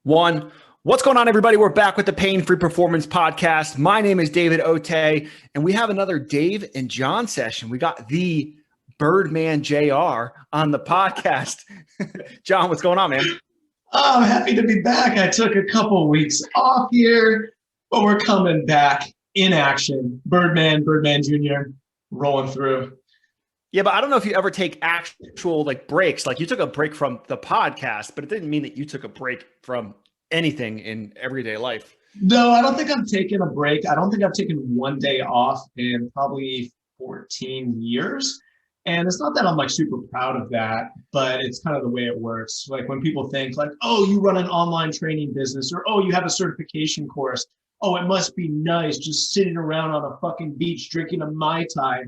One. What's going on, everybody? We're back with the Pain Free Performance Podcast. My name is David Ote, and we have another Dave and John session. We got the Birdman JR on the podcast. John, what's going on, man? Oh, I'm happy to be back. I took a couple weeks off here, but we're coming back in action. Birdman Jr. rolling through. Yeah, but I don't know if you ever take actual breaks. Like you took a break from the podcast, but it didn't mean that you took a break from anything in everyday life. No, I don't think I've taken a break. I don't think I've taken one day off in probably 14 years. And it's not that I'm super proud of that, but it's kind of the way it works. Like when people think oh, you run an online training business, or oh, you have a certification course. Oh, it must be nice just sitting around on a fucking beach drinking a Mai Tai.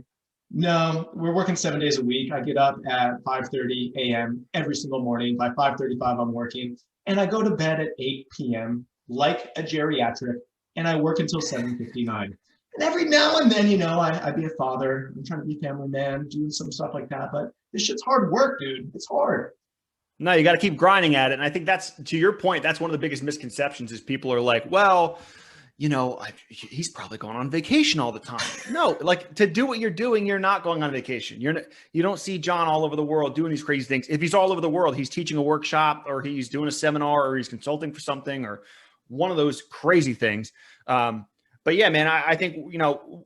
No, we're working 7 days a week. I get up at 5:30 a.m. every single morning. By 5:35, I'm working. And I go to bed at 8 p.m. like a geriatric, and I work until 7:59. And every now and then, I be a father. I'm trying to be a family man, doing some stuff like that. But this shit's hard work, dude. It's hard. No, you got to keep grinding at it. And I think that's, to your point, that's one of the biggest misconceptions is people are like, well, he's probably going on vacation all the time. No, to do what you're doing, you're not going on vacation. You don't see John all over the world doing these crazy things. If he's all over the world, he's teaching a workshop or he's doing a seminar or he's consulting for something or one of those crazy things. But yeah, man, I think,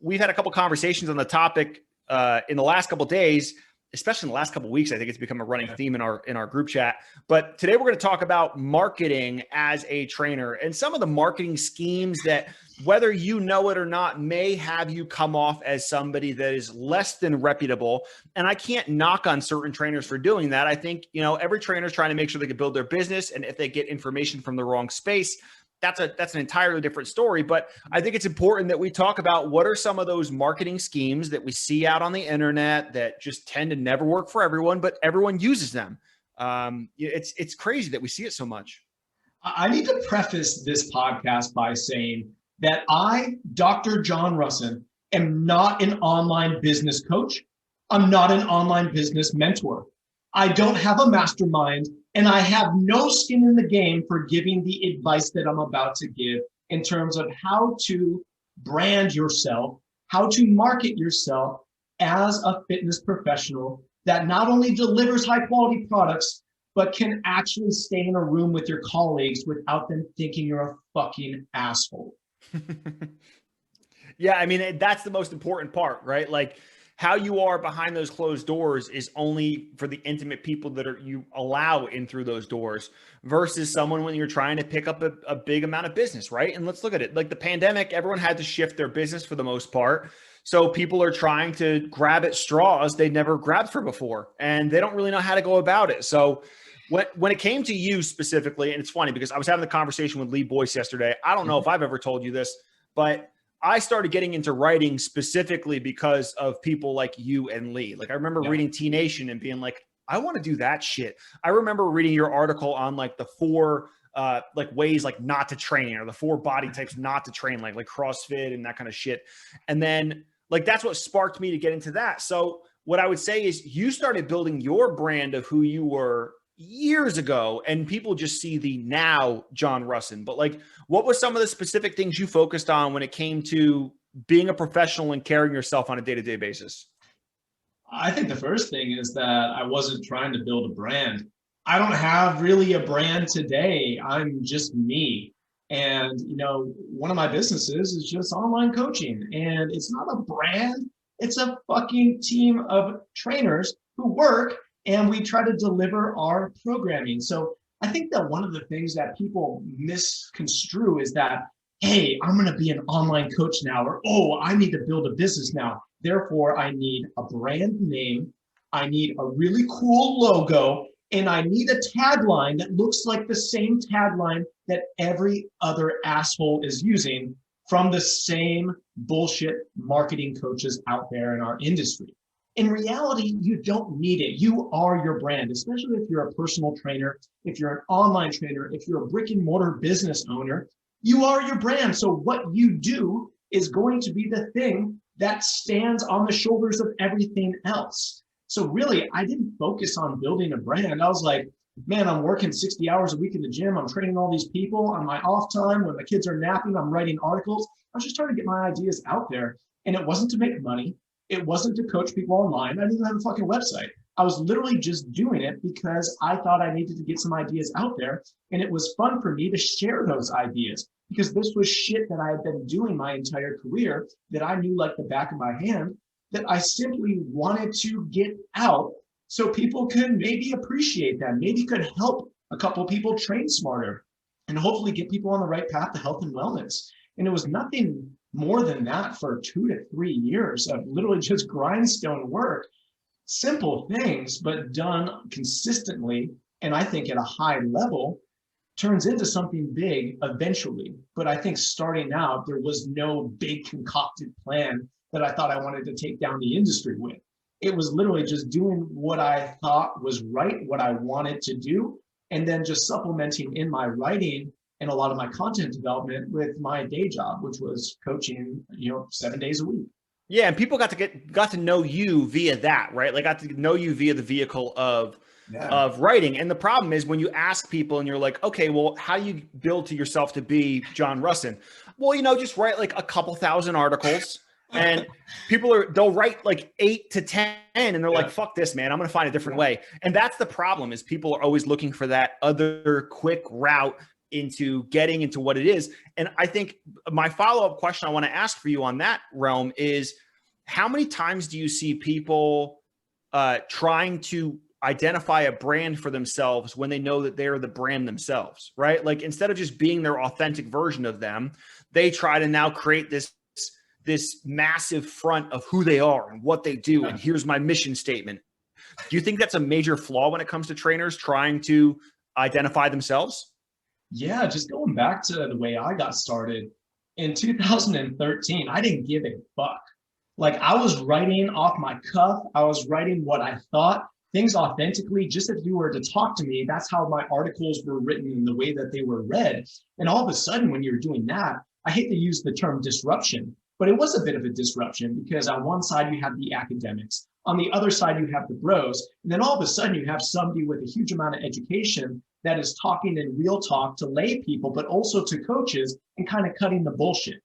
we've had a couple conversations on the topic in the last couple of days, especially in the last couple of weeks. I think it's become a running theme in our group chat. But today we're going to talk about marketing as a trainer and some of the marketing schemes that, whether you know it or not, may have you come off as somebody that is less than reputable. And I can't knock on certain trainers for doing that. I think, every trainer is trying to make sure they can build their business. And if they get information from the wrong space, that's an entirely different story. But I think it's important that we talk about what are some of those marketing schemes that we see out on the internet that just tend to never work for everyone, but everyone uses them. It's crazy that we see it so much. I need to preface this podcast by saying that I, Dr. John Rusin, am not an online business coach. I'm not an online business mentor. I don't have a mastermind, and I have no skin in the game for giving the advice that I'm about to give in terms of how to brand yourself, how to market yourself as a fitness professional that not only delivers high quality products, but can actually stay in a room with your colleagues without them thinking you're a fucking asshole. Yeah, I mean, that's the most important part, right? How you are behind those closed doors is only for the intimate people that you allow in through those doors versus someone when you're trying to pick up a big amount of business, right? And let's look at it. Like the pandemic, everyone had to shift their business for the most part. So people are trying to grab at straws they never grabbed for before, and they don't really know how to go about it. So when it came to you specifically, and it's funny because I was having the conversation with Lee Boyce yesterday. I don't know if I've ever told you this, but I started getting into writing specifically because of people like you and Lee. I remember reading T Nation and being like, I want to do that shit. I remember reading your article on the four ways not to train, or the 4 body types not to train, like CrossFit and that kind of shit. And then that's what sparked me to get into that. So what I would say is you started building your brand of who you were years ago, and people just see the now John Rusin. But what was some of the specific things you focused on when it came to being a professional and carrying yourself on a day-to-day basis? I think the first thing is that I wasn't trying to build a brand. I don't have really a brand today. I'm just me. And, one of my businesses is just online coaching, and it's not a brand. It's a fucking team of trainers who work, and we try to deliver our programming. So I think that one of the things that people misconstrue is that, hey, I'm going to be an online coach now, or, oh, I need to build a business now. Therefore, I need a brand name. I need a really cool logo, and I need a tagline that looks like the same tagline that every other asshole is using from the same bullshit marketing coaches out there in our industry. In reality, you don't need it. You are your brand, especially if you're a personal trainer, if you're an online trainer, if you're a brick and mortar business owner, you are your brand. So what you do is going to be the thing that stands on the shoulders of everything else. So really, I didn't focus on building a brand. I was like, man, I'm working 60 hours a week in the gym. I'm training all these people on my off time. When the kids are napping, I'm writing articles. I was just trying to get my ideas out there. And it wasn't to make money. It wasn't to coach people online. I didn't even have a fucking website. I was literally just doing it because I thought I needed to get some ideas out there. And it was fun for me to share those ideas because this was shit that I had been doing my entire career that I knew like the back of my hand, that I simply wanted to get out so people could maybe appreciate that, maybe could help a couple of people train smarter and hopefully get people on the right path to health and wellness. And it was nothing more than that for 2 to 3 years of literally just grindstone work, simple things, but done consistently. And I think at a high level turns into something big eventually. But I think starting out, there was no big concocted plan that I thought I wanted to take down the industry with. It was literally just doing what I thought was right, what I wanted to do, and then just supplementing in my writing and a lot of my content development with my day job, which was coaching, 7 days a week. Yeah, and people got to know you via that, right? Like got to know you via the vehicle of writing. And the problem is when you ask people and you're like, okay, well, how do you build to yourself to be John Rusin? Well, just write like a couple thousand articles. And they'll write like 8 to 10 and they're like, fuck this, man, I'm going to find a different way. And that's the problem is people are always looking for that other quick route into getting into what it is. And I think my follow-up question I want to ask for you on that realm is how many times do you see people trying to identify a brand for themselves when they know that they're the brand themselves, right? Like instead of just being their authentic version of them, they try to now create this massive front of who they are and what they do. And here's my mission statement. Do you think that's a major flaw when it comes to trainers trying to identify themselves? Yeah, just going back to the way I got started in 2013, I didn't give a fuck. Like I was writing off my cuff. I was writing what I thought, things authentically, just if you were to talk to me, that's how my articles were written and the way that they were read. And all of a sudden, when you're doing that, I hate to use the term disruption, but it was a bit of a disruption because on one side you have the academics, on the other side you have the bros, and then all of a sudden you have somebody with a huge amount of education that is talking in real talk to lay people, but also to coaches and kind of cutting the bullshit.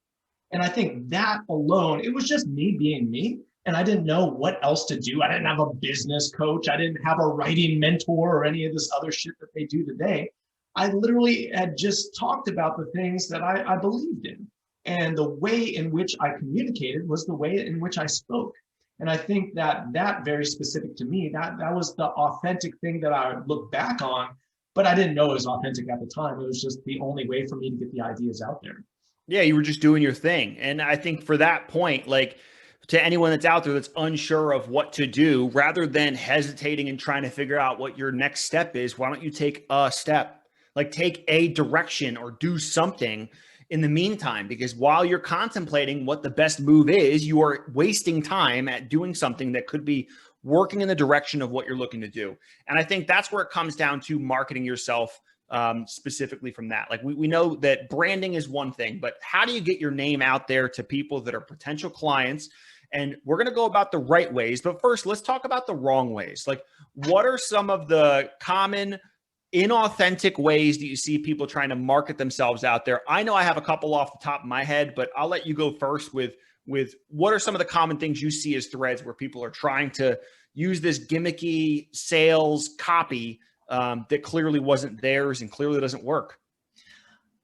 And I think that alone, it was just me being me. And I didn't know what else to do. I didn't have a business coach. I didn't have a writing mentor or any of this other shit that they do today. I literally had just talked about the things that I believed in. And the way in which I communicated was the way in which I spoke. And I think that very specific to me, that was the authentic thing that I look back on, but I didn't know it was authentic at the time. It was just the only way for me to get the ideas out there. Yeah, you were just doing your thing. And I think for that point, like to anyone that's out there that's unsure of what to do, rather than hesitating and trying to figure out what your next step is, why don't you take a step? Like take a direction or do something in the meantime, because while you're contemplating what the best move is, you are wasting time at doing something that could be working in the direction of what you're looking to do. And I think that's where it comes down to marketing yourself specifically from that. Like we know that branding is one thing, but how do you get your name out there to people that are potential clients? And we're going to go about the right ways. But first, let's talk about the wrong ways. Like what are some of the common inauthentic ways that you see people trying to market themselves out there? I know I have a couple off the top of my head, but I'll let you go first with what are some of the common things you see as threads where people are trying to use this gimmicky sales copy that clearly wasn't theirs and clearly doesn't work?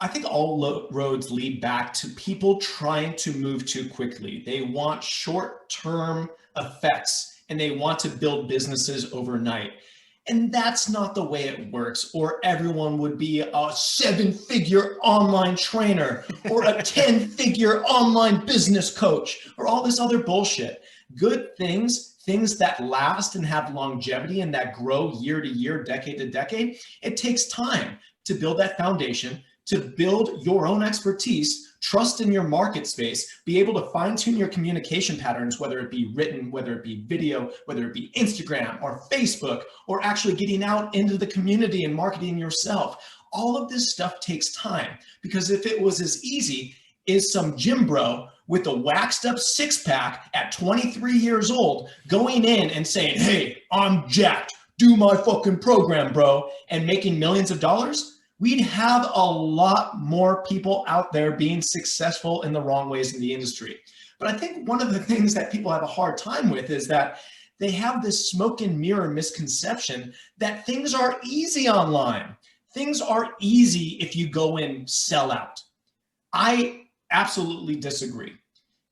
I think all roads lead back to people trying to move too quickly. They want short-term effects and they want to build businesses overnight. And that's not the way it works, or everyone would be a 7-figure online trainer or a 10-figure online business coach or all this other bullshit. Good things that last and have longevity and that grow year to year, decade to decade, it takes time to build that foundation, to build your own expertise, trust in your market space, be able to fine tune your communication patterns, whether it be written, whether it be video, whether it be Instagram or Facebook, or actually getting out into the community and marketing yourself. All of this stuff takes time, because if it was as easy as some gym bro with a waxed up 6-pack at 23 years old going in and saying, hey, I'm jacked, do my fucking program, bro, and making millions of dollars, we'd have a lot more people out there being successful in the wrong ways in the industry. But I think one of the things that people have a hard time with is that they have this smoke and mirror misconception that things are easy online. Things are easy if you go and sell out. I absolutely disagree.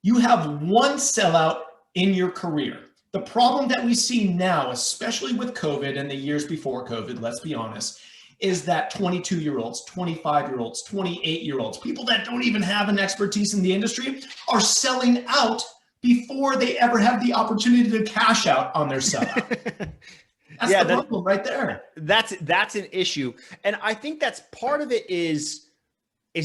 You have one sellout in your career. The problem that we see now, especially with COVID and the years before COVID, let's be honest, is that 22-year-olds, 25-year-olds, 28-year-olds, people that don't even have an expertise in the industry are selling out before they ever have the opportunity to cash out on their sellout. That's the problem right there. That's an issue. And I think that's part of it is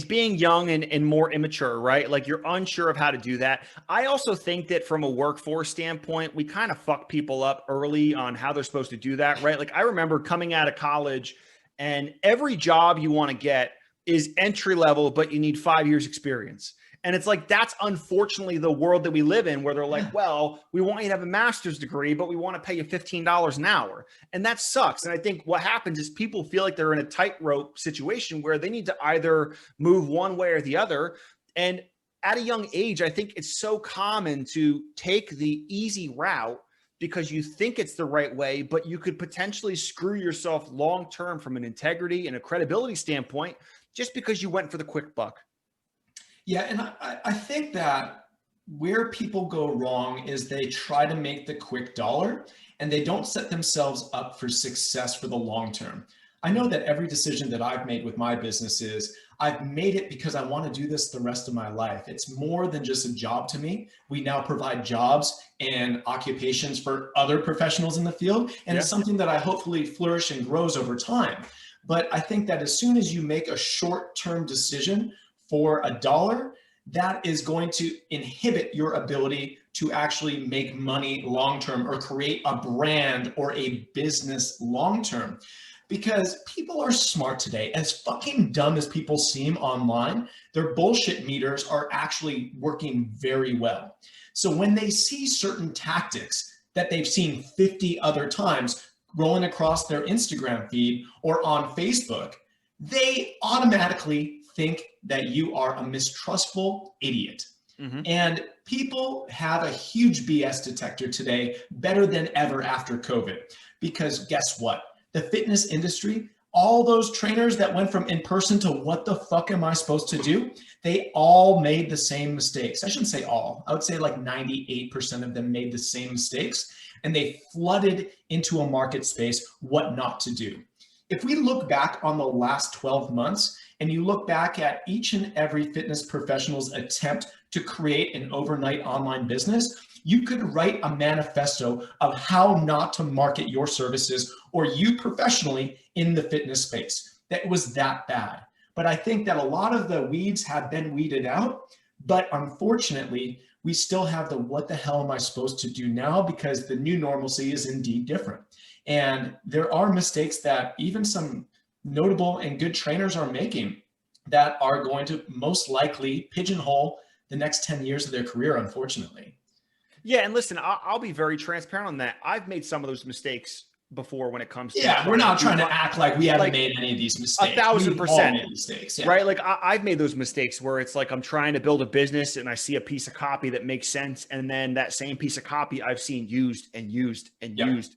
being young and more immature, right? Like you're unsure of how to do that. I also think that from a workforce standpoint, we kind of fuck people up early on how they're supposed to do that, right? Like I remember coming out of college and every job you want to get is entry level, but you need 5 years experience. And it's like, that's unfortunately the world that we live in where they're like, well, we want you to have a master's degree, but we want to pay you $15 an hour. And that sucks. And I think what happens is people feel like they're in a tightrope situation where they need to either move one way or the other. And at a young age, I think it's so common to take the easy route because you think it's the right way, but you could potentially screw yourself long-term from an integrity and a credibility standpoint just because you went for the quick buck. Yeah, and I think that where people go wrong is they try to make the quick dollar and they don't set themselves up for success for the long term. I know that every decision that I've made with my business is I've made it because I want to do this the rest of my life. It's more than just a job to me. We now provide jobs and occupations for other professionals in the field, and it's something that I hopefully flourish and grows over time. But I think that as soon as you make a short-term decision for a dollar, that is going to inhibit your ability to actually make money long-term or create a brand or a business long-term. Because people are smart today. As fucking dumb as people seem online, their bullshit meters are actually working very well. So when they see certain tactics that they've seen 50 other times rolling across their Instagram feed or on Facebook, they automatically think that you are a mistrustful idiot. Mm-hmm. And people have a huge BS detector today, better than ever after COVID. Because guess what? The fitness industry, all those trainers that went from in person to what the fuck am I supposed to do? They all made the same mistakes. I shouldn't say all. I would say like 98% of them made the same mistakes. And they flooded into a market space what not to do. If we look back on the last 12 months, and you look back at each and every fitness professional's attempt to create an overnight online business, you could write a manifesto of how not to market your services or you professionally in the fitness space. That was that bad. But I think that a lot of the weeds have been weeded out, but unfortunately, we still have the what the hell am I supposed to do now, because the new normalcy is indeed different. And there are mistakes that even some notable and good trainers are making that are going to most likely pigeonhole the next 10 years of their career, unfortunately. Yeah. And listen, I'll be very transparent on that. I've made some of those mistakes before when it comes to we're not trying to act like we haven't made any of these mistakes. 1,000% made mistakes, right? Like I've made those mistakes where it's like I'm trying to build a business and I see a piece of copy that makes sense, and then that same piece of copy I've seen used and used and used,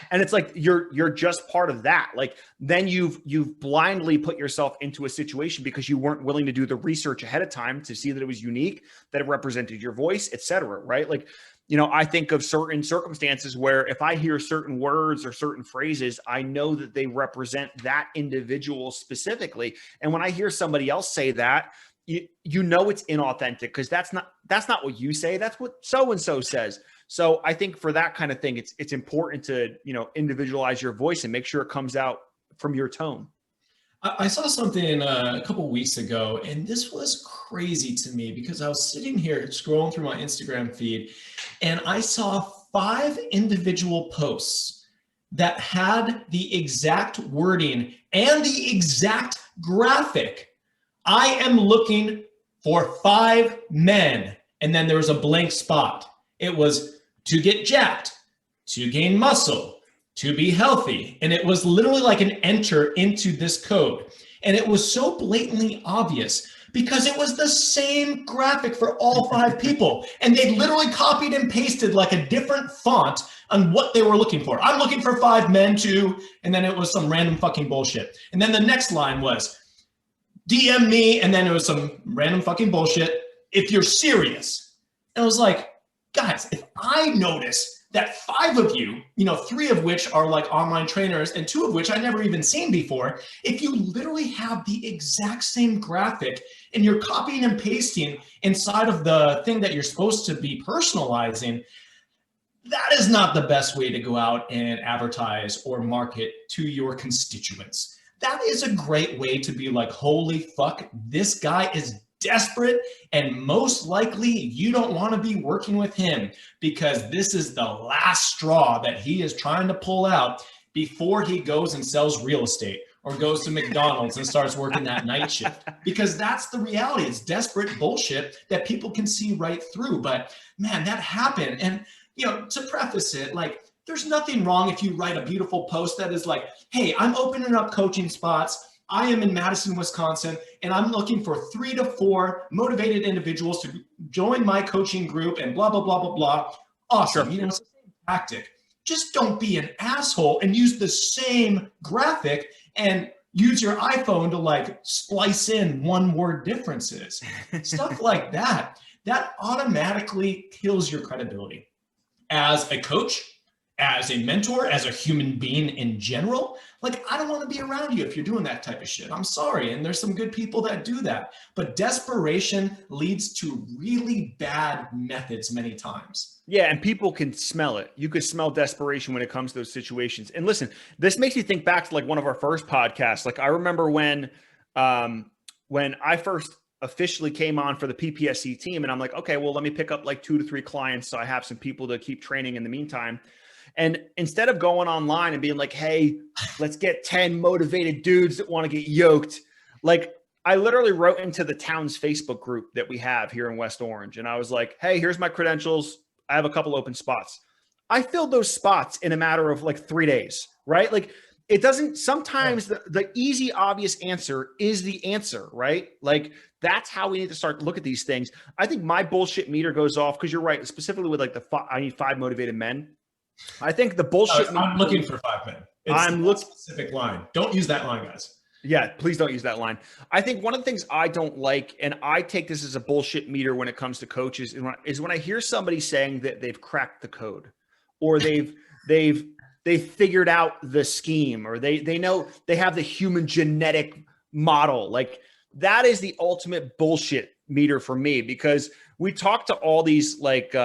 and it's like you're just part of that. Like then you've blindly put yourself into a situation because you weren't willing to do the research ahead of time to see that it was unique, that it represented your voice, etc. Right? Like, you know, I think of certain circumstances where if I hear certain words or certain phrases, I know that they represent that individual specifically. And when I hear somebody else say that, you know it's inauthentic because that's not what you say. That's what so-and-so says. So I think for that kind of thing, it's important to, you know, individualize your voice and make sure it comes out from your tone. I saw something a couple weeks ago, and this was crazy to me because I was sitting here scrolling through my Instagram feed, and I saw 5 individual posts that had the exact wording and the exact graphic. I am looking for 5 men, and then there was a blank spot. It was to get jacked, to gain muscle, to be healthy. And it was literally like an enter into this code. And it was so blatantly obvious because it was the same graphic for all 5 people. And they literally copied and pasted like a different font on what they were looking for. I'm looking for 5 men too. And then it was some random fucking bullshit. And then the next line was DM me. And then it was some random fucking bullshit. If you're serious. And I was like, guys, if I notice that 5 of you, 3 of which are like online trainers and 2 of which I never even seen before, if you literally have the exact same graphic and you're copying and pasting inside of the thing that you're supposed to be personalizing, that is not the best way to go out and advertise or market to your constituents. That is a great way to be like, holy fuck, this guy is desperate, and most likely you don't want to be working with him because this is the last straw that he is trying to pull out before he goes and sells real estate or goes to McDonald's and starts working that night shift. Because that's the reality. It's desperate bullshit that people can see right through. But man, that happened. And to preface it, like, there's nothing wrong if you write a beautiful post that is like, hey, I'm opening up coaching spots. I am in Madison, Wisconsin, and I'm looking for 3 to 4 motivated individuals to join my coaching group and blah, blah, blah, blah, blah. Awesome. Sure. It's the same tactic. Just don't be an asshole and use the same graphic and use your iPhone to like splice in 1-word differences. Stuff like that. That automatically kills your credibility as a coach, as a mentor, as a human being in general. Like, I don't want to be around you if you're doing that type of shit. I'm sorry. And there's some good people that do that. But desperation leads to really bad methods many times. Yeah, and people can smell it. You could smell desperation when it comes to those situations. And listen, this makes me think back to like one of our first podcasts. Like, I remember when I first officially came on for the PPSC team, and I'm like, okay, well, let me pick up like 2 to 3 clients so I have some people to keep training in the meantime. And instead of going online and being like, hey, let's get 10 motivated dudes that want to get yoked, like, I literally wrote into the town's Facebook group that we have here in West Orange. And I was like, hey, here's my credentials. I have a couple open spots. I filled those spots in a matter of like 3 days, right? Like, it doesn't, sometimes the easy, obvious answer is the answer, right? Like, that's how we need to start to look at these things. I think my bullshit meter goes off because you're right, specifically with like I need 5 motivated men. I think the bullshit. I'm looking for 5 men. I'm looking specific line. Don't use that line, guys. Yeah, please don't use that line. I think one of the things I don't like, and I take this as a bullshit meter when it comes to coaches, is when I hear somebody saying that they've cracked the code, or they've figured out the scheme, or they know they have the human genetic model. Like, that is the ultimate bullshit meter for me, because we talk to all these like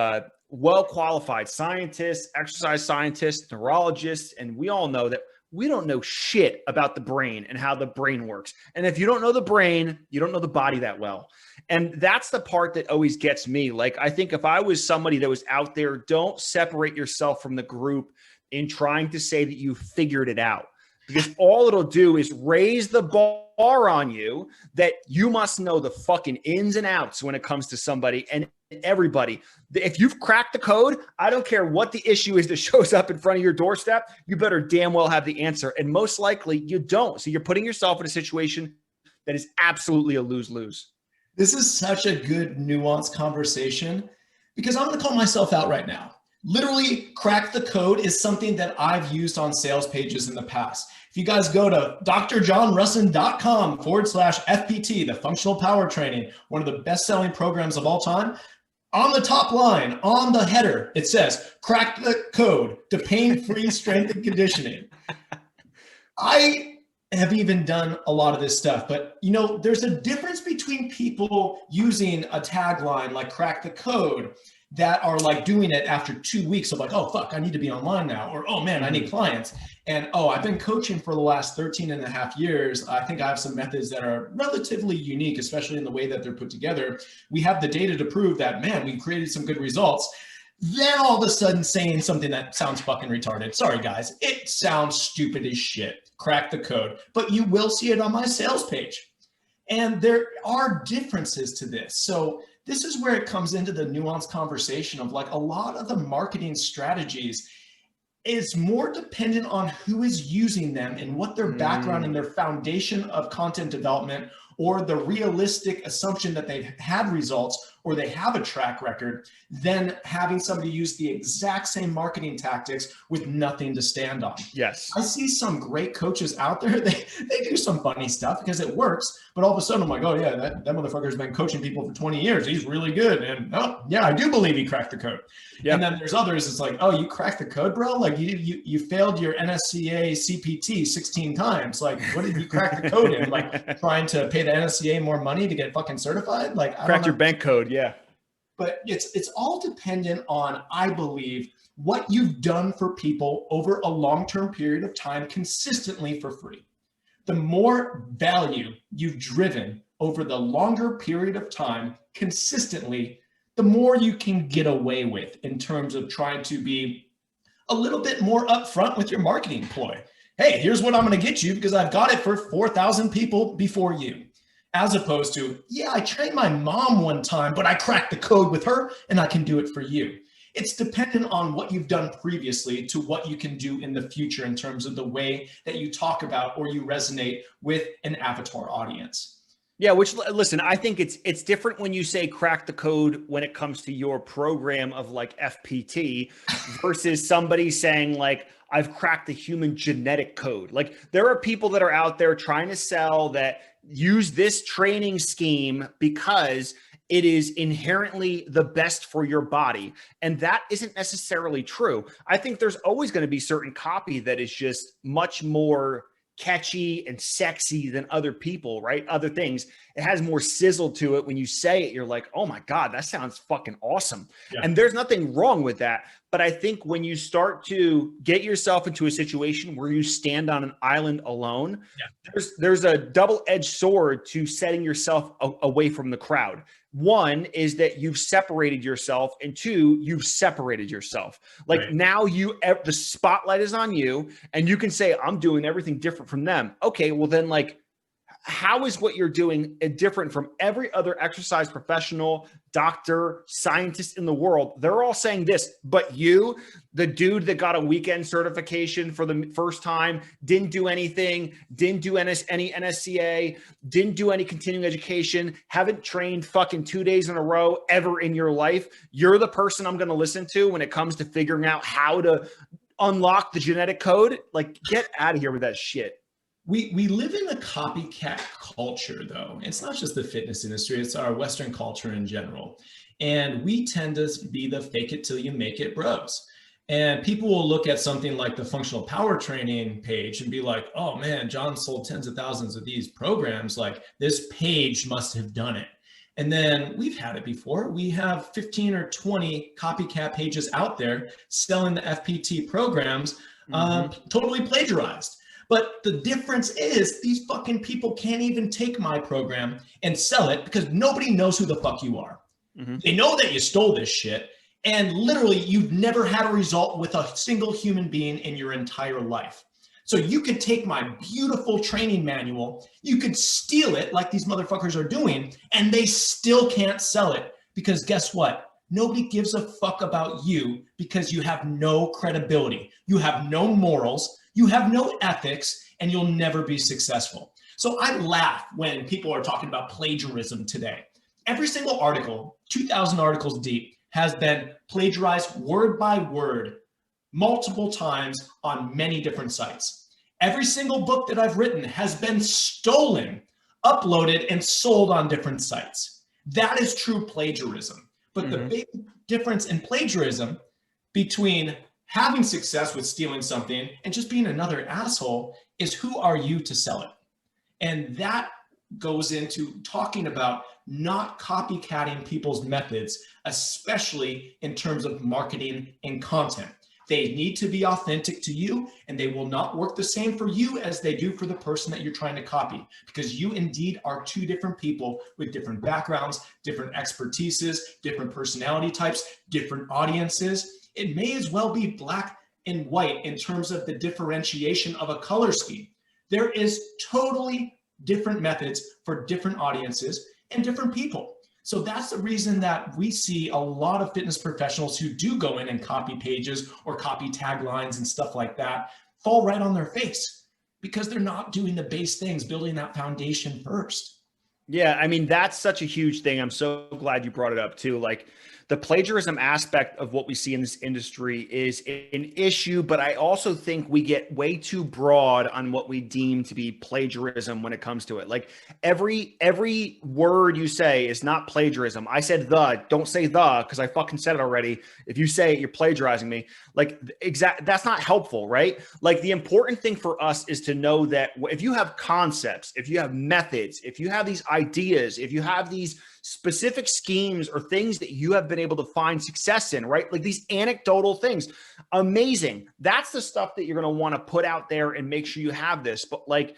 well-qualified scientists, exercise scientists, neurologists, and we all know that we don't know shit about the brain and how the brain works. And if you don't know the brain, you don't know the body that well. And that's the part that always gets me. Like, I think if I was somebody that was out there, don't separate yourself from the group in trying to say that you figured it out, because all it'll do is raise the bar on you that you must know the fucking ins and outs when it comes to somebody and everybody. If you've cracked the code, I don't care what the issue is that shows up in front of your doorstep, you better damn well have the answer. And most likely you don't. So you're putting yourself in a situation that is absolutely a lose-lose. This is such a good nuanced conversation, because I'm going to call myself out right now. Literally, crack the code is something that I've used on sales pages in the past. If you guys go to drjohnrusin.com/FPT, the functional power training, one of the best-selling programs of all time, on the top line, on the header, it says, crack the code to pain-free strength and conditioning. I have even done a lot of this stuff, but there's a difference between people using a tagline like crack the code that are like doing it after 2 weeks of like, oh, fuck, I need to be online now. Or, oh man, I need clients. And, oh, I've been coaching for the last 13 and a half years. I think I have some methods that are relatively unique, especially in the way that they're put together. We have the data to prove that, man, we created some good results. Then all of a sudden saying something that sounds fucking retarded. Sorry, guys. It sounds stupid as shit. Crack the code. But you will see it on my sales page. And there are differences to this. So this is where it comes into the nuanced conversation of like a lot of the marketing strategies. It's more dependent on who is using them and what their background and their foundation of content development, or the realistic assumption that they've had results or they have a track record, than having somebody use the exact same marketing tactics with nothing to stand on. Yes. I see some great coaches out there. They do some funny stuff because it works, but all of a sudden I'm like, oh yeah, that motherfucker's been coaching people for 20 years. He's really good. And oh yeah, I do believe he cracked the code. Yep. And then there's others. It's like, oh, you cracked the code, bro? Like you failed your NSCA CPT 16 times. Like, what did you crack the code in? Like trying to pay the NSCA more money to get fucking certified? Like, cracked your bank code. Yeah. But it's all dependent on, I believe, what you've done for people over a long-term period of time consistently for free. The more value you've driven over the longer period of time consistently, the more you can get away with in terms of trying to be a little bit more upfront with your marketing ploy. Hey, here's what I'm going to get you because I've got it for 4,000 people before you. As opposed to, yeah, I trained my mom one time, but I cracked the code with her and I can do it for you. It's dependent on what you've done previously to what you can do in the future in terms of the way that you talk about or you resonate with an avatar audience. Yeah, which, listen, I think it's different when you say crack the code when it comes to your program of like FPT versus somebody saying like, I've cracked the human genetic code. Like there are people that are out there trying to sell that use this training scheme because it is inherently the best for your body. And that isn't necessarily true. I think there's always going to be certain copy that is just much more catchy and sexy than other people, right? Other things. It has more sizzle to it. When you say it, you're like, oh my God, that sounds fucking awesome. Yeah. And there's nothing wrong with that. But I think when you start to get yourself into a situation where you stand on an island alone, there's a double-edged sword to setting yourself away from the crowd. One is that you've separated yourself, and two, you've separated yourself. Like now the spotlight is on you and you can say, I'm doing everything different from them. Okay, well then like, how is what you're doing different from every other exercise professional, doctor, scientist in the world? They're all saying this, but you, the dude that got a weekend certification for the first time, didn't do anything, didn't do any NSCA, didn't do any continuing education, haven't trained fucking 2 days in a row ever in your life. You're the person I'm going to listen to when it comes to figuring out how to unlock the genetic code. Like, get out of here with that shit. We live in a copycat culture, though. It's not just the fitness industry, it's our Western culture in general. And we tend to be the fake it till you make it bros. And people will look at something like the functional power training page and be like, oh man, John sold tens of thousands of these programs. Like this page must have done it. And then we've had it before. We have 15 or 20 copycat pages out there selling the FPT programs, totally plagiarized. But the difference is these fucking people can't even take my program and sell it because nobody knows who the fuck you are. They know that you stole this shit. And literally you've never had a result with a single human being in your entire life. So you could take my beautiful training manual, you could steal it like these motherfuckers are doing, and they still can't sell it because guess what? Nobody gives a fuck about you because you have no credibility. You have no morals. You have no ethics, and you'll never be successful. So I laugh when people are talking about plagiarism today. Every single article, 2,000 articles deep, has been plagiarized word by word multiple times on many different sites. Every single book that I've written has been stolen, uploaded, and sold on different sites. That is true plagiarism. But the big difference in plagiarism between having success with stealing something and just being another asshole is who are you to sell it? And that goes into talking about not copycatting people's methods, especially in terms of marketing and content. They need to be authentic to you, and they will not work the same for you as they do for the person that you're trying to copy, because you indeed are two different people with different backgrounds, different expertises, different personality types, different audiences. It may as well be black and white in terms of the differentiation of a color scheme. There is totally different methods for different audiences and different people. So that's the reason that we see a lot of fitness professionals who do go in and copy pages or copy taglines and stuff like that fall right on their face because they're not doing the base things, building that foundation first. Yeah, I mean, that's such a huge thing. I'm so glad you brought it up too. Like the plagiarism aspect of what we see in this industry is an issue, but I also think we get way too broad on what we deem to be plagiarism when it comes to it. Like every word you say is not plagiarism. I said don't say because I fucking said it already. If you say it, you're plagiarizing me. Like that's not helpful, right? Like the important thing for us is to know that if you have concepts, if you have methods, if you have these ideas, if you have these specific schemes or things that you have been able to find success in, right? Like these anecdotal things, amazing. That's the stuff that you're going to want to put out there and make sure you have this. But like,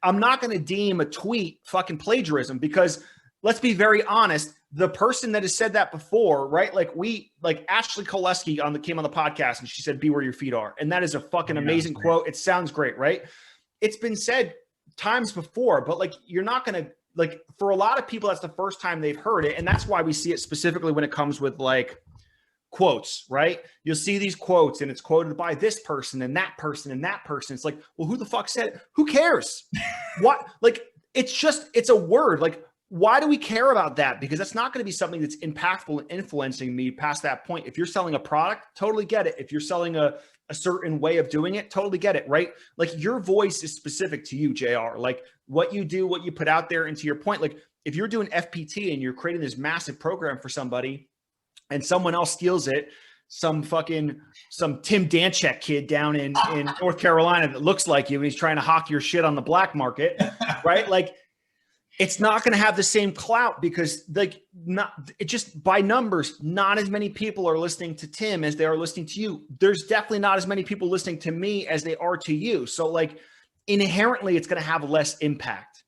I'm not going to deem a tweet fucking plagiarism because let's be very honest, the person that has said that before, right? Like Ashley Koleski came on the podcast and she said, "Be where your feet are." And that is a fucking amazing quote. It sounds great, right? It's been said times before, but like, you're not going to, like, for a lot of people, that's the first time they've heard it. And that's why we see it specifically when it comes with like quotes, right? You'll see these quotes and it's quoted by this person and that person and that person. It's like, well, who the fuck said it? Who cares? What? Like, it's a word. Like, why do we care about that? Because that's not going to be something that's impactful and influencing me past that point. If you're selling a product, totally get it. If you're selling a certain way of doing it, totally get it, right? Like your voice is specific to you, JR. Like what you do, what you put out there, and to your point, like if you're doing FPT and you're creating this massive program for somebody and someone else steals it, some Tim Danchek kid down in North Carolina that looks like you and he's trying to hawk your shit on the black market, right? Like it's not going to have the same clout because it just by numbers, not as many people are listening to Tim as they are listening to you. There's definitely not as many people listening to me as they are to you. So like inherently it's going to have less impact.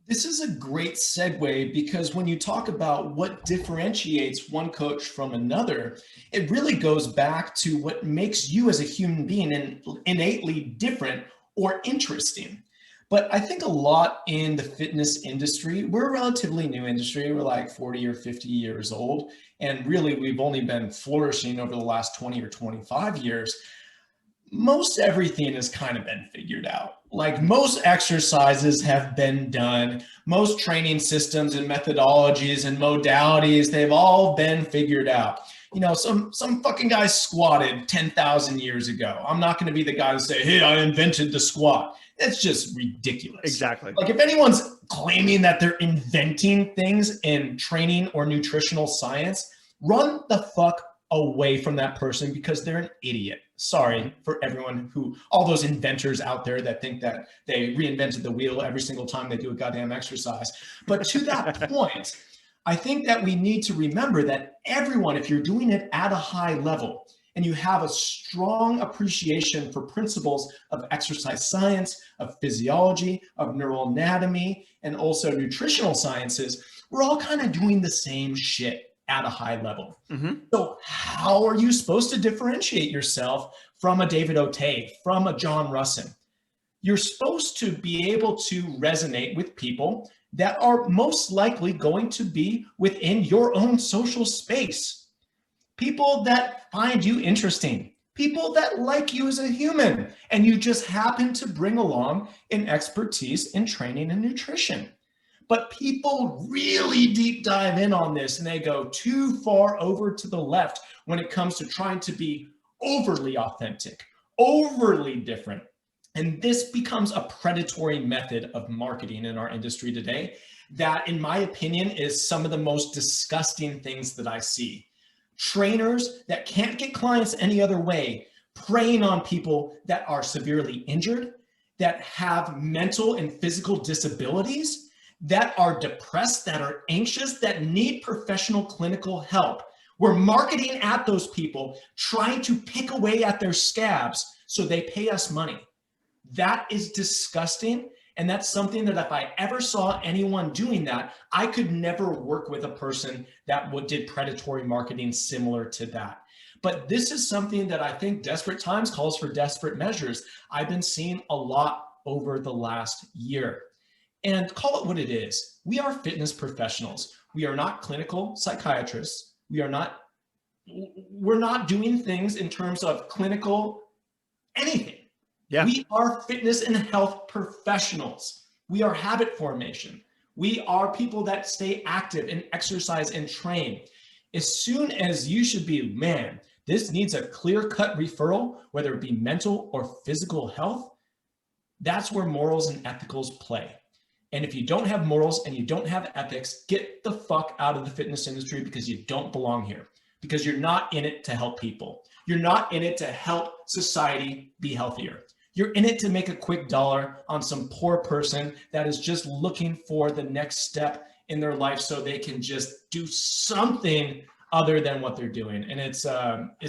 This is a great segue because when you talk about what differentiates one coach from another, it really goes back to what makes you as a human being innately different or interesting. But I think a lot in the fitness industry, we're a relatively new industry. We're like 40 or 50 years old. And really, we've only been flourishing over the last 20 or 25 years. Most everything has kind of been figured out. Like most exercises have been done. Most training systems and methodologies and modalities, they've all been figured out. You know, some fucking guy squatted 10,000 years ago. I'm not going to be the guy to say, "Hey, I invented the squat." It's just ridiculous. Exactly. Like if anyone's claiming that they're inventing things in training or nutritional science, run the fuck away from that person because they're an idiot. Sorry for everyone all those inventors out there that think that they reinvented the wheel every single time they do a goddamn exercise. But to that point, I think that we need to remember that everyone, if you're doing it at a high level, and you have a strong appreciation for principles of exercise science, of physiology, of neural anatomy, and also nutritional sciences, we're all kind of doing the same shit at a high level. Mm-hmm. So how are you supposed to differentiate yourself from a David O'Tay, from a John Rusin? You're supposed to be able to resonate with people that are most likely going to be within your own social space. People that find you interesting, people that like you as a human, and you just happen to bring along an expertise in training and nutrition. But people really deep dive in on this and they go too far over to the left when it comes to trying to be overly authentic, overly different. And this becomes a predatory method of marketing in our industry today that, in my opinion, is some of the most disgusting things that I see. Trainers that can't get clients any other way, preying on people that are severely injured, that have mental and physical disabilities, that are depressed, that are anxious, that need professional clinical help. We're marketing at those people, trying to pick away at their scabs so they pay us money. That is disgusting. And that's something that if I ever saw anyone doing that, I could never work with a person that did predatory marketing similar to that. But this is something that I think desperate times calls for desperate measures. I've been seeing a lot over the last year. And call it what it is. We are fitness professionals. We are not clinical psychiatrists. We're not doing things in terms of clinical anything. Yeah. We are fitness and health professionals. We are habit formation. We are people that stay active and exercise and train. As soon as you should be, man, this needs a clear-cut referral, whether it be mental or physical health, that's where morals and ethicals play. And if you don't have morals and you don't have ethics, get the fuck out of the fitness industry, because you don't belong here, because you're not in it to help people. You're not in it to help society be healthier. You're in it to make a quick dollar on some poor person that is just looking for the next step in their life so they can just do something other than what they're doing. And it's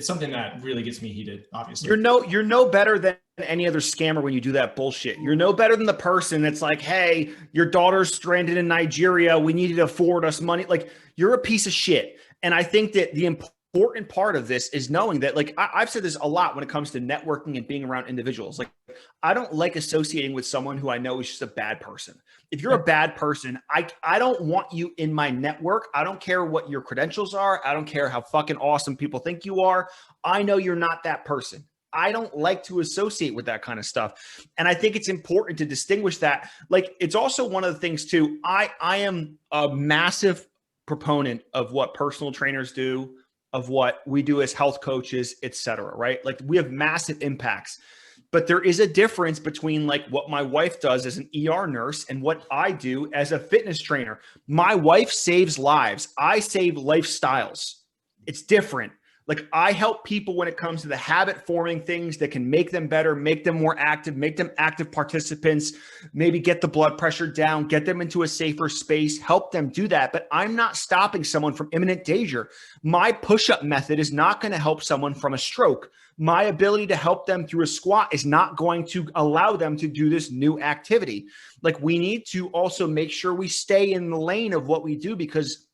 something that really gets me heated, obviously. You're no better than any other scammer when you do that bullshit. You're no better than the person that's like, hey, your daughter's stranded in Nigeria, we need you to forward us money. Like, you're a piece of shit. And I think that the important part of this is knowing that, like, I've said this a lot when it comes to networking and being around individuals. Like, I don't like associating with someone who I know is just a bad person. If you're a bad person, I don't want you in my network. I don't care what your credentials are. I don't care how fucking awesome people think you are. I know you're not that person. I don't like to associate with that kind of stuff. And I think it's important to distinguish that. Like, it's also one of the things too, I am a massive proponent of what personal trainers do, of what we do as health coaches, et cetera, right? Like, we have massive impacts, but there is a difference between like what my wife does as an ER nurse and what I do as a fitness trainer. My wife saves lives. I save lifestyles. It's different. Like, I help people when it comes to the habit forming things that can make them better, make them more active, make them active participants, maybe get the blood pressure down, get them into a safer space, help them do that. But I'm not stopping someone from imminent danger. My push-up method is not going to help someone from a stroke. My ability to help them through a squat is not going to allow them to do this new activity. Like, we need to also make sure we stay in the lane of what we do, because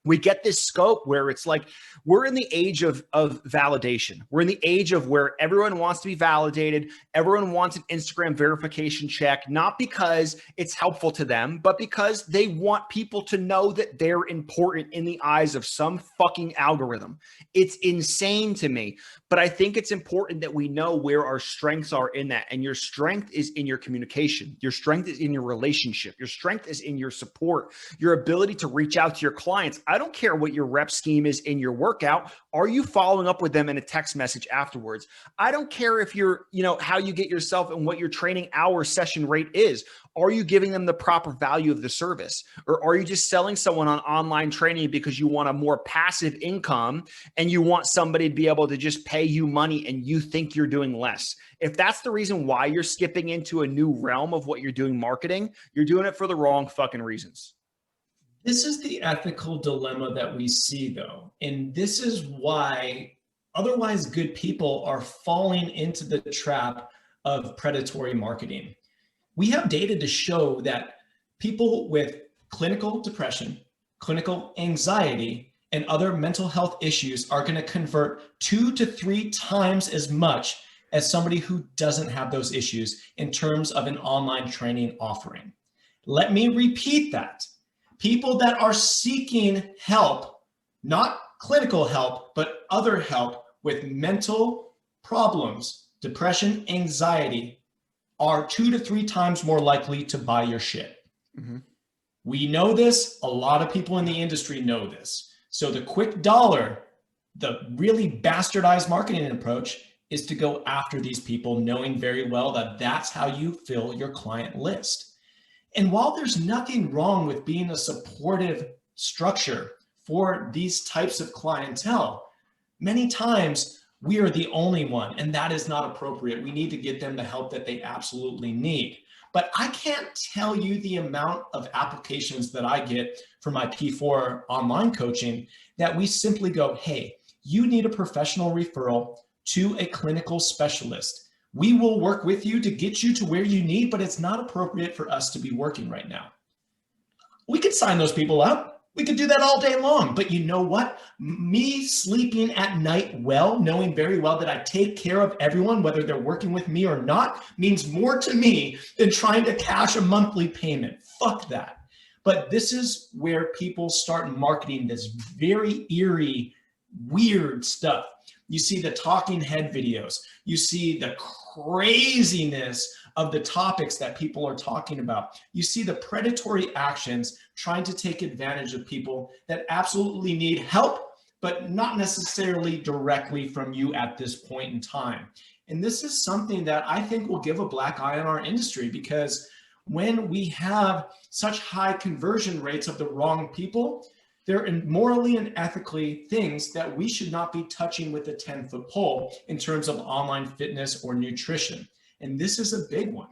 we get this scope where it's like, we're in the age of validation. We're in the age of where everyone wants to be validated. Everyone wants an Instagram verification check, not because it's helpful to them, but because they want people to know that they're important in the eyes of some fucking algorithm. It's insane to me. But I think it's important that we know where our strengths are in that. And your strength is in your communication. Your strength is in your relationship. Your strength is in your support, your ability to reach out to your clients. I don't care what your rep scheme is in your workout. Are you following up with them in a text message afterwards? I don't care if you're, how you get yourself and what your training hour session rate is. Are you giving them the proper value of the service? Or are you just selling someone on online training because you want a more passive income and you want somebody to be able to just pay you money and you think you're doing less? If that's the reason why you're skipping into a new realm of what you're doing marketing, you're doing it for the wrong fucking reasons. This is the ethical dilemma that we see, though. And this is why otherwise good people are falling into the trap of predatory marketing. We have data to show that people with clinical depression, clinical anxiety, and other mental health issues are going to convert 2 to 3 times as much as somebody who doesn't have those issues in terms of an online training offering. Let me repeat that. People that are seeking help, not clinical help, but other help with mental problems, depression, anxiety, are 2 to 3 times more likely to buy your shit. Mm-hmm. We know this. A lot of people in the industry know this. So the quick dollar, the really bastardized marketing approach, is to go after these people, knowing very well that that's how you fill your client list. And while there's nothing wrong with being a supportive structure for these types of clientele, many times we are the only one, and that is not appropriate. We need to get them the help that they absolutely need. But I can't tell you the amount of applications that I get for my P4 online coaching that we simply go, hey, you need a professional referral to a clinical specialist. We will work with you to get you to where you need, but it's not appropriate for us to be working right now. We could sign those people up. We could do that all day long. But you know what? Me sleeping at night well, knowing very well that I take care of everyone, whether they're working with me or not, means more to me than trying to cash a monthly payment. Fuck that. But this is where people start marketing this very eerie, weird stuff. You see the talking head videos. You see the craziness of the topics that people are talking about. You see the predatory actions trying to take advantage of people that absolutely need help, but not necessarily directly from you at this point in time. And this is something that I think will give a black eye on our industry, because when we have such high conversion rates of the wrong people, they're morally and ethically things that we should not be touching with a 10-foot pole in terms of online fitness or nutrition. And this is a big one.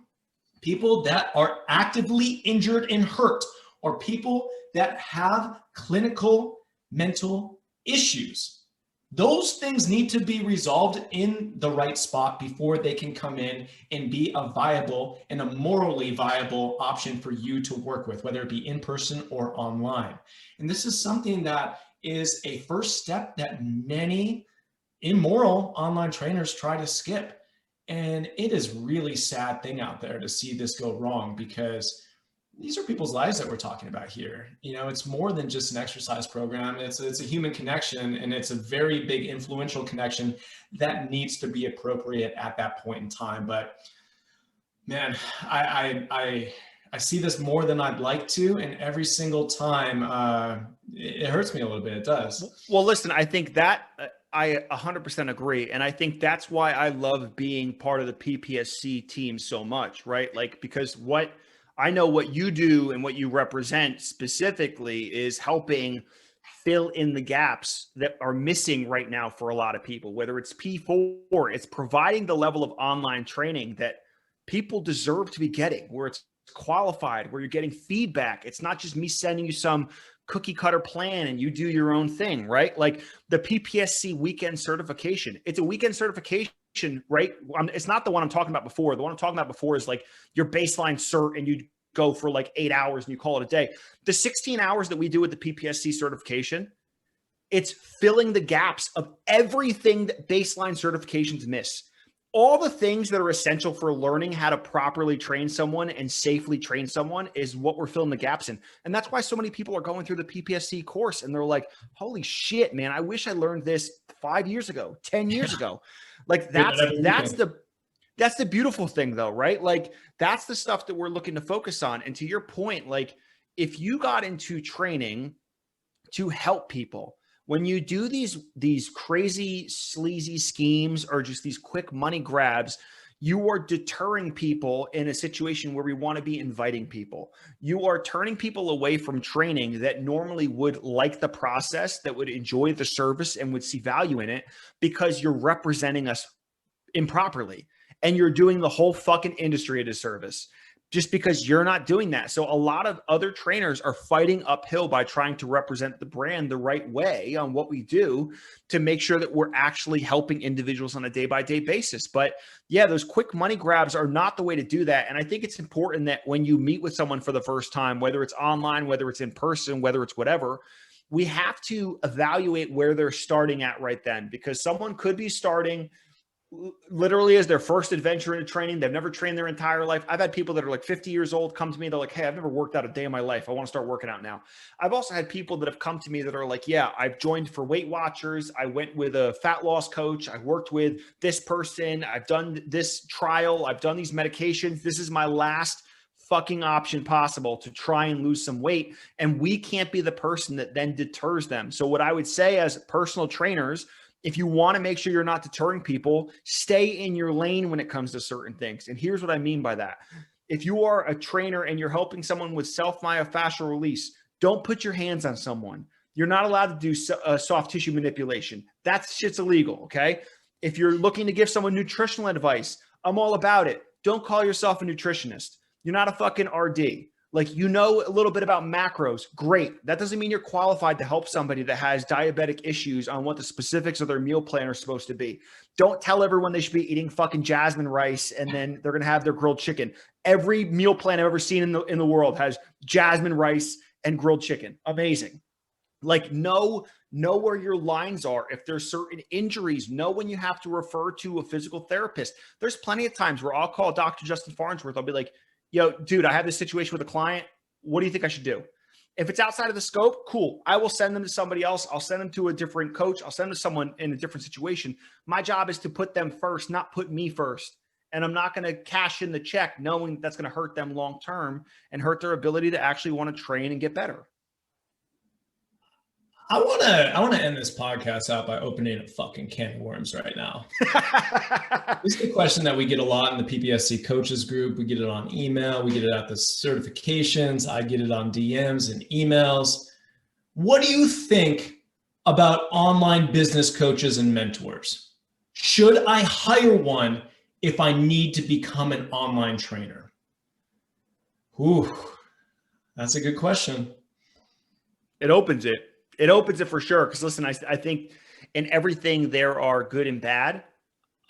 People that are actively injured and hurt, or people that have clinical mental issues. Those things need to be resolved in the right spot before they can come in and be a viable and a morally viable option for you to work with, whether it be in person or online. And this is something that is a first step that many immoral online trainers try to skip. And it is really sad thing out there to see this go wrong, because these are people's lives that we're talking about here. You know, it's more than just an exercise program. It's a human connection, and it's a very big influential connection that needs to be appropriate at that point in time. But man, I see this more than I'd like to, and every single time it hurts me a little bit. It does. Well, listen, I think that I 100% agree. And I think that's why I love being part of the PPSC team so much, right? Like, because I know what you do and what you represent specifically is helping fill in the gaps that are missing right now for a lot of people, whether it's P4, it's providing the level of online training that people deserve to be getting, where it's qualified, where you're getting feedback. It's not just me sending you some cookie cutter plan and you do your own thing, right? Like the PPSC weekend certification, it's a weekend certification, right? It's not the one I'm talking about before. The one I'm talking about before is like your baseline cert and you go for like 8 hours and you call it a day. The 16 hours that we do with the PPSC certification, it's filling the gaps of everything that baseline certifications miss. All the things that are essential for learning how to properly train someone and safely train someone is what we're filling the gaps in. And that's why so many people are going through the PPSC course and they're like, holy shit, man, I wish I learned this 5 years ago, 10 years ago. Like that's the beautiful thing though, right? Like that's the stuff that we're looking to focus on. And to your point, like if you got into training to help people, when you do these crazy sleazy schemes or just these quick money grabs, you are deterring people in a situation where we want to be inviting people. You are turning people away from training that normally would like the process, that would enjoy the service and would see value in it, because you're representing us improperly and you're doing the whole fucking industry a disservice just because you're not doing that. So a lot of other trainers are fighting uphill by trying to represent the brand the right way on what we do to make sure that we're actually helping individuals on a day-by-day basis. But yeah, those quick money grabs are not the way to do that. And I think it's important that when you meet with someone for the first time, whether it's online, whether it's in person, whether it's whatever, we have to evaluate where they're starting at right then, because someone could be starting literally as their first adventure into training. They've never trained their entire life. I've had people that are like 50 years old come to me. They're like, hey, I've never worked out a day in my life. I want to start working out now. I've also had people that have come to me that are like, yeah, I've joined for Weight Watchers. I went with a fat loss coach. I worked with this person. I've done this trial. I've done these medications. This is my last fucking option possible to try and lose some weight. And we can't be the person that then deters them. So what I would say as personal trainers, if you want to make sure you're not deterring people, stay in your lane when it comes to certain things. And here's what I mean by that. If you are a trainer and you're helping someone with self-myofascial release, don't put your hands on someone. You're not allowed to do soft tissue manipulation. That shit's illegal, okay? If you're looking to give someone nutritional advice, I'm all about it. Don't call yourself a nutritionist. You're not a fucking RD. Like, you know a little bit about macros. Great. That doesn't mean you're qualified to help somebody that has diabetic issues on what the specifics of their meal plan are supposed to be. Don't tell everyone they should be eating fucking jasmine rice and then they're going to have their grilled chicken. Every meal plan I've ever seen in the world has jasmine rice and grilled chicken. Amazing. Like know where your lines are. If there's certain injuries, know when you have to refer to a physical therapist. There's plenty of times where I'll call Dr. Justin Farnsworth. I'll be like, yo, dude, I have this situation with a client. What do you think I should do? If it's outside of the scope, cool. I will send them to somebody else. I'll send them to a different coach. I'll send them to someone in a different situation. My job is to put them first, not put me first. And I'm not going to cash in the check knowing that's going to hurt them long-term and hurt their ability to actually want to train and get better. I want to end this podcast out by opening a fucking can of worms right now. This is a question that we get a lot in the PPSC coaches group. We get it on email. We get it at the certifications. I get it on DMs and emails. What do you think about online business coaches and mentors? Should I hire one if I need to become an online trainer? Ooh, that's a good question. It opens it. It opens it for sure. Because listen, I think in everything there are good and bad.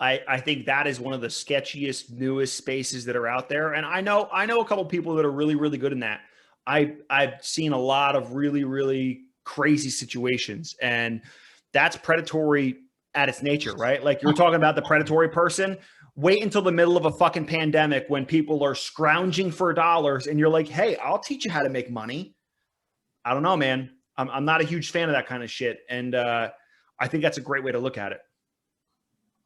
I think that is one of the sketchiest, newest spaces that are out there. And I know a couple of people that are really, really good in that. I've seen a lot of really, really crazy situations, and that's predatory at its nature, right? Like you're talking about the predatory person. Wait until the middle of a fucking pandemic when people are scrounging for dollars and you're like, hey, I'll teach you how to make money. I don't know, man. I'm not a huge fan of that kind of shit. And I think that's a great way to look at it.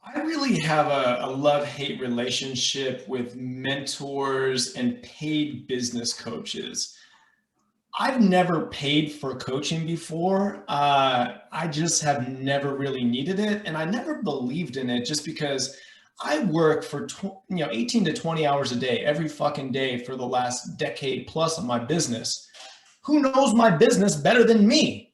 I really have a love-hate relationship with mentors and paid business coaches. I've never paid for coaching before. I just have never really needed it. And I never believed in it just because I work for 18 to 20 hours a day, every fucking day for the last decade plus of my business. Who knows my business better than me?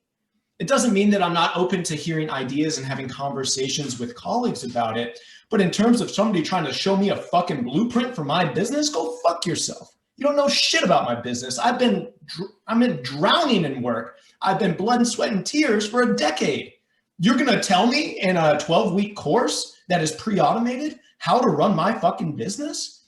It doesn't mean that I'm not open to hearing ideas and having conversations with colleagues about it. But in terms of somebody trying to show me a fucking blueprint for my business, go fuck yourself. You don't know shit about my business. I'm drowning in work. I've been blood and sweat and tears for a decade. You're going to tell me in a 12-week course that is pre-automated how to run my fucking business?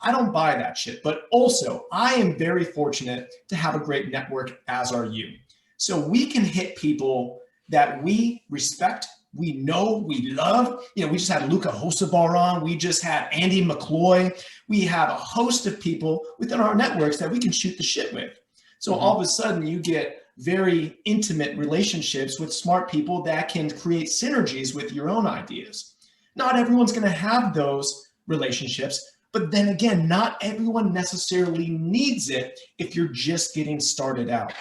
I don't buy that shit. But also, I am very fortunate to have a great network, as are you. So we can hit people that we respect, we know, we love. We just had Luca Hosabar on. We just had Andy McCloy. We have a host of people within our networks that we can shoot the shit with. So all of a sudden you get very intimate relationships with smart people that can create synergies with your own ideas. Not everyone's going to have those relationships. But then again, not everyone necessarily needs it if you're just getting started out.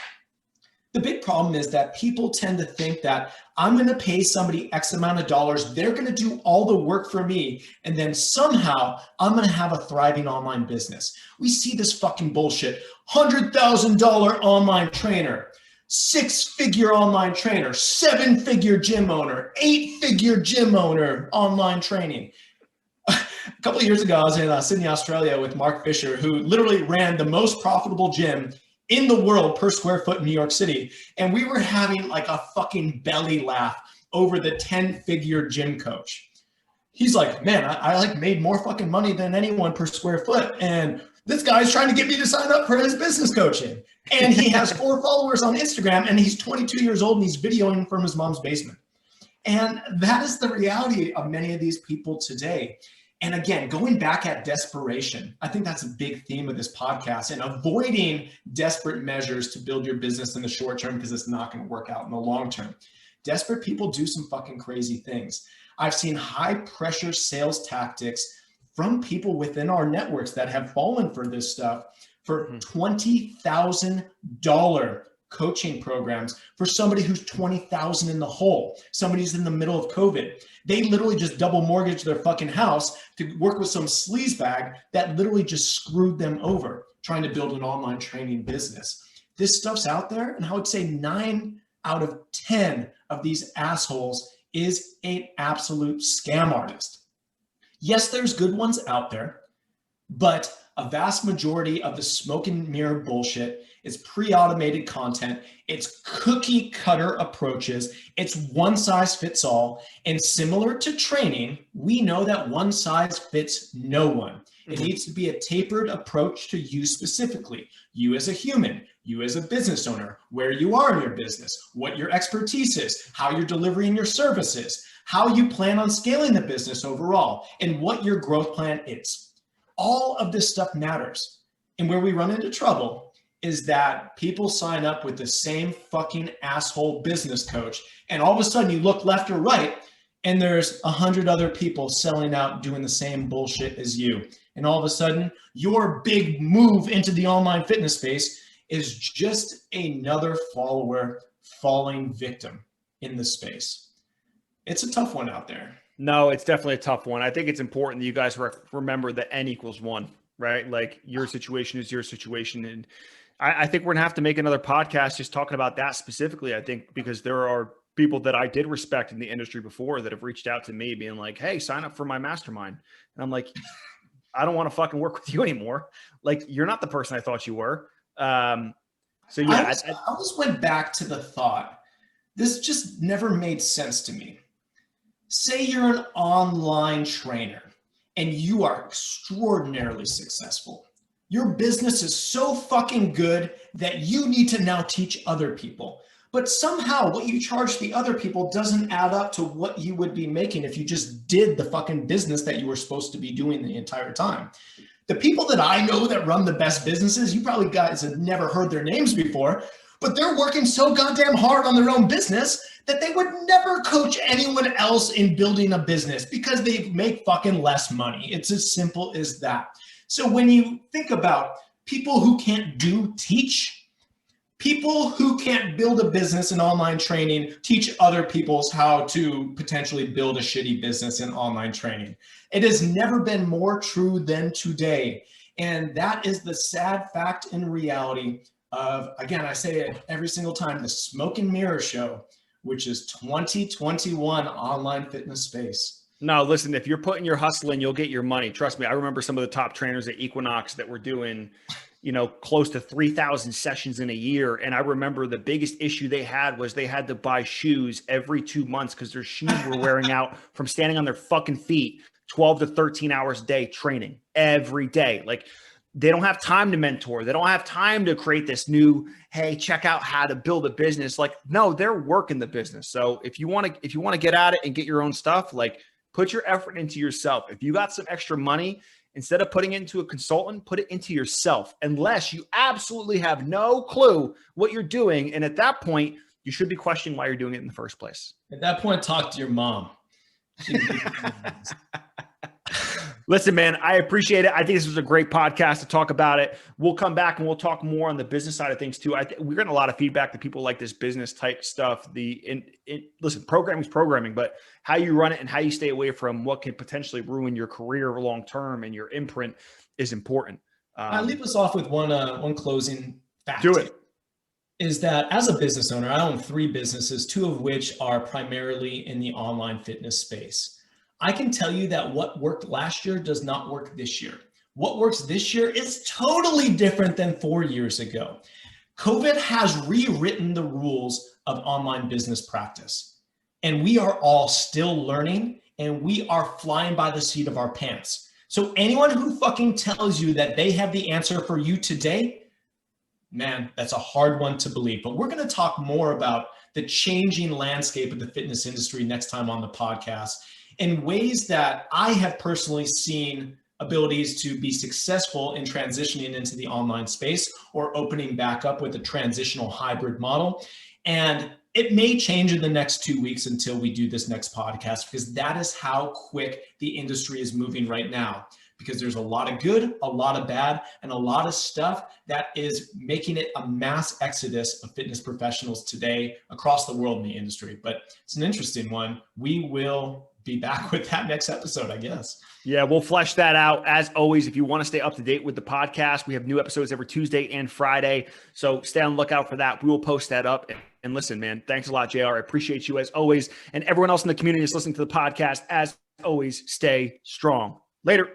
The big problem is that people tend to think that I'm going to pay somebody X amount of dollars, they're going to do all the work for me, and then somehow I'm going to have a thriving online business. We see this fucking bullshit. $100,000 online trainer, 6-figure online trainer, 7-figure gym owner, 8-figure gym owner, online training. A couple of years ago, I was in Sydney, Australia with Mark Fisher, who literally ran the most profitable gym in the world per square foot in New York City. And we were having like a fucking belly laugh over the 10-figure gym coach. He's like, man, I like made more fucking money than anyone per square foot. And this guy's trying to get me to sign up for his business coaching. And he has 4 followers on Instagram, and he's 22 years old, and he's videoing from his mom's basement. And that is the reality of many of these people today. And again, going back at desperation, I think that's a big theme of this podcast, and avoiding desperate measures to build your business in the short term because it's not going to work out in the long term. Desperate people do some fucking crazy things. I've seen high pressure sales tactics from people within our networks that have fallen for this stuff for $20,000 coaching programs for somebody who's 20,000 in the hole. Somebody's in the middle of COVID. They literally just double mortgaged their fucking house to work with some sleazebag that literally just screwed them over trying to build an online training business. This stuff's out there, and I would say 9 out of 10 of these assholes is an absolute scam artist. Yes, there's good ones out there, but a vast majority of the smoke and mirror bullshit is pre-automated content. It's cookie cutter approaches. It's one size fits all. And similar to training, we know that one size fits no one. It needs to be a tapered approach to you specifically, you as a human, you as a business owner, where you are in your business, what your expertise is, how you're delivering your services, how you plan on scaling the business overall, and what your growth plan is. All of this stuff matters. And where we run into trouble is that people sign up with the same fucking asshole business coach, and all of a sudden you look left or right, and there's 100 other people selling out doing the same bullshit as you. And all of a sudden, your big move into the online fitness space is just another follower falling victim in the space. It's a tough one out there. No, it's definitely a tough one. I think it's important that you guys remember that N equals 1, right? Like your situation is your situation. And I think we're going to have to make another podcast just talking about that specifically, I think, because there are people that I did respect in the industry before that have reached out to me being like, hey, sign up for my mastermind. And I'm like, I don't want to fucking work with you anymore. Like, you're not the person I thought you were. So yeah. I always went back to the thought, this just never made sense to me. Say you're an online trainer and you are extraordinarily successful. Your business is so fucking good that you need to now teach other people. But somehow what you charge the other people doesn't add up to what you would be making if you just did the fucking business that you were supposed to be doing the entire time. The people that I know that run the best businesses, you probably guys have never heard their names before, but they're working so goddamn hard on their own business that they would never coach anyone else in building a business because they make fucking less money. It's as simple as that. So when you think about people who can't teach, people who can't build a business in online training, teach other people how to potentially build a shitty business in online training. It has never been more true than today. And that is the sad fact and reality of, again, I say it every single time, the smoke and mirror show, which is 2021 online fitness space. No, listen, if you're putting your hustle in, you'll get your money. Trust me. I remember some of the top trainers at Equinox that were doing, close to 3,000 sessions in a year. And I remember the biggest issue they had was they had to buy shoes every 2 months because their shoes were wearing out from standing on their fucking feet 12 to 13 hours a day training every day. Like, they don't have time to mentor. They don't have time to create this new, hey, check out how to build a business. Like, no, they're working the business. So if you want to get at it and get your own stuff, like, put your effort into yourself. If you got some extra money, instead of putting it into a consultant, put it into yourself, unless you absolutely have no clue what you're doing. And at that point, you should be questioning why you're doing it in the first place. At that point, talk to your mom. Listen, man, I appreciate it. I think this was a great podcast to talk about it. We'll come back and we'll talk more on the business side of things too. We're getting a lot of feedback that people like this business type stuff. Listen, programming is programming, but how you run it and how you stay away from what can potentially ruin your career long-term and your imprint is important. I leave us off with one closing fact. Do it. Is that as a business owner, I own 3 businesses, 2 of which are primarily in the online fitness space. I can tell you that what worked last year does not work this year. What works this year is totally different than 4 years ago. COVID has rewritten the rules of online business practice, and we are all still learning, and we are flying by the seat of our pants. So anyone who fucking tells you that they have the answer for you today, man, that's a hard one to believe. But we're going to talk more about the changing landscape of the fitness industry next time on the podcast, in ways that I have personally seen abilities to be successful in transitioning into the online space or opening back up with a transitional hybrid model. And it may change in the next 2 weeks until we do this next podcast, because that is how quick the industry is moving right now. Because there's a lot of good, a lot of bad, and a lot of stuff that is making it a mass exodus of fitness professionals today across the world in the industry. But it's an interesting one. We will be back with that next episode, I guess. Yeah, we'll flesh that out. As always, if you want to stay up to date with the podcast, we have new episodes every Tuesday and Friday. So stay on the lookout for that. We will post that up. And listen, man, thanks a lot, JR. I appreciate you as always. And everyone else in the community that's listening to the podcast, as always, stay strong. Later.